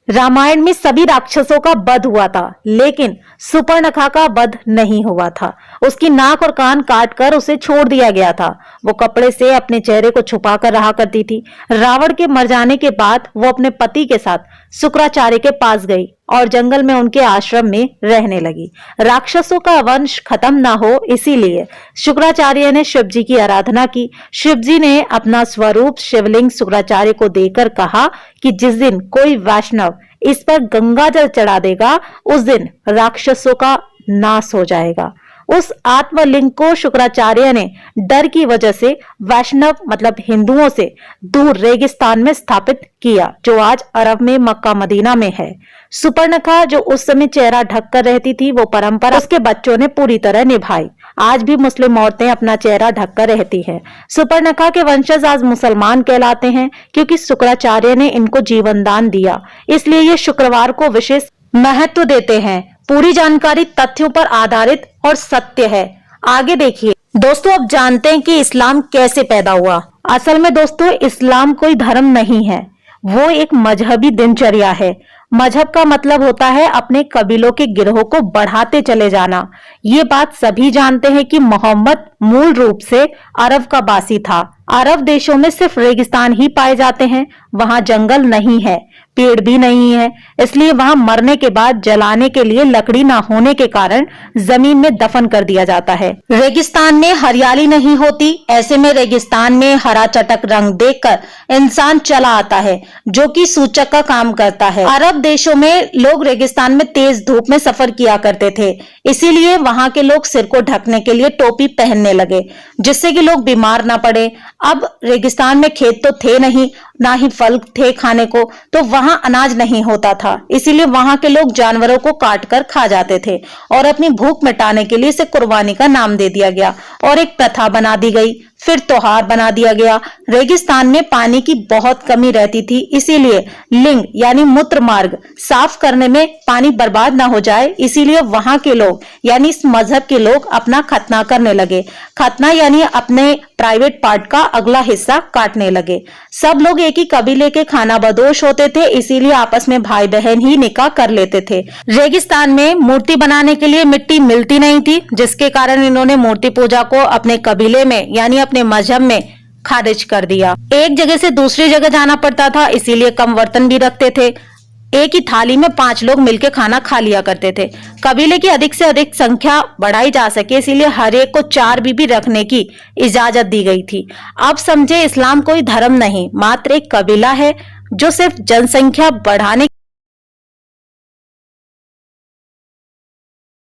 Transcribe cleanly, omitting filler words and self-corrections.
रामायण में सभी राक्षसों का वध हुआ था, लेकिन सुपर्णखा का वध नहीं हुआ था। उसकी नाक और कान काटकर उसे छोड़ दिया गया था। वो कपड़े से अपने चेहरे को छुपाकर रहा करती थी। रावण के मर जाने के बाद वो अपने पति के साथ शुक्राचार्य के पास गई और जंगल में उनके आश्रम में रहने लगी। राक्षसों का वंश खत्म ना हो, इसीलिए शुक्राचार्य ने शिव जी की आराधना की। शिव जी ने अपना स्वरूप शिवलिंग शुक्राचार्य को देकर कहा कि जिस दिन कोई वैष्णव इस पर गंगा जल चढ़ा देगा, उस दिन राक्षसों का नाश हो जाएगा। उस आत्मलिंग को शुक्राचार्य ने डर की वजह से वैष्णव मतलब हिंदुओं से दूर रेगिस्तान में स्थापित किया, जो आज अरब में मक्का मदीना में है। सुपर्णखा जो उस समय चेहरा ढककर रहती थी, वो परंपरा उसके बच्चों ने पूरी तरह निभाई। आज भी मुस्लिम औरतें अपना चेहरा ढककर रहती हैं। सुपर्णखा के वंशज आज मुसलमान कहलाते हैं, क्योंकि शुक्राचार्य ने इनको जीवन दान दिया। इसलिए ये शुक्रवार को विशेष महत्व देते हैं। पूरी जानकारी तथ्यों पर आधारित और सत्य है। आगे देखिए दोस्तों, अब जानते हैं कि इस्लाम कैसे पैदा हुआ। असल में दोस्तों, इस्लाम कोई धर्म नहीं है, वो एक मजहबी दिनचर्या है। मजहब का मतलब होता है अपने कबीलों के गिरोह को बढ़ाते चले जाना। ये बात सभी जानते हैं कि मोहम्मद मूल रूप से अरब का बासी था। अरब देशों में सिर्फ रेगिस्तान ही पाए जाते हैं, वहां जंगल नहीं है, पेड़ भी नहीं है। इसलिए वहां मरने के बाद जलाने के लिए लकड़ी ना होने के कारण जमीन में दफन कर दिया जाता है। रेगिस्तान में हरियाली नहीं होती, ऐसे में रेगिस्तान में हरा चटक रंग देखकर इंसान चला आता है, जो कि सूचक का काम करता है। अरब देशों में लोग रेगिस्तान में तेज धूप में सफर किया करते थे, इसीलिए वहां के लोग सिर को ढकने के लिए टोपी पहनने लगे, जिससे कि लोग बीमार ना पड़े। अब रेगिस्तान में खेत तो थे नहीं, ना ही फल थे खाने को, तो वहां अनाज नहीं होता था। इसीलिए वहां के लोग जानवरों को काट कर खा जाते थे और अपनी भूख मिटाने के लिए इसे कुर्बानी का नाम दे दिया गया और एक प्रथा बना दी गई, फिर त्योहार बना दिया गया। रेगिस्तान में पानी की बहुत कमी रहती थी, इसीलिए लिंग यानी मूत्र मार्ग साफ करने में पानी बर्बाद ना हो जाए, इसीलिए वहां के लोग यानी इस मजहब के लोग अपना खतना करने लगे। खतना यानी अपने प्राइवेट पार्ट का अगला हिस्सा काटने लगे। सब लोग एक ही कबीले के खानाबदोश होते थे, इसीलिए आपस में भाई बहन ही निकाह कर लेते थे। रेगिस्तान में मूर्ति बनाने के लिए मिट्टी मिलती नहीं थी, जिसके कारण इन्होंने मूर्ति पूजा को अपने कबीले में यानी अपने मजहब में खारिज कर दिया। एक जगह से दूसरी जगह जाना पड़ता था, इसीलिए कम बर्तन भी रखते थे। एक ही थाली में 5 लोग मिलकर खाना खा लिया करते थे। कबीले की अधिक से अधिक संख्या बढ़ाई जा सके, इसीलिए हर एक को 4 बीबी रखने की इजाजत दी गई थी। अब समझे, इस्लाम कोई धर्म नहीं, मात्र एक कबीला है जो सिर्फ जनसंख्या बढ़ाने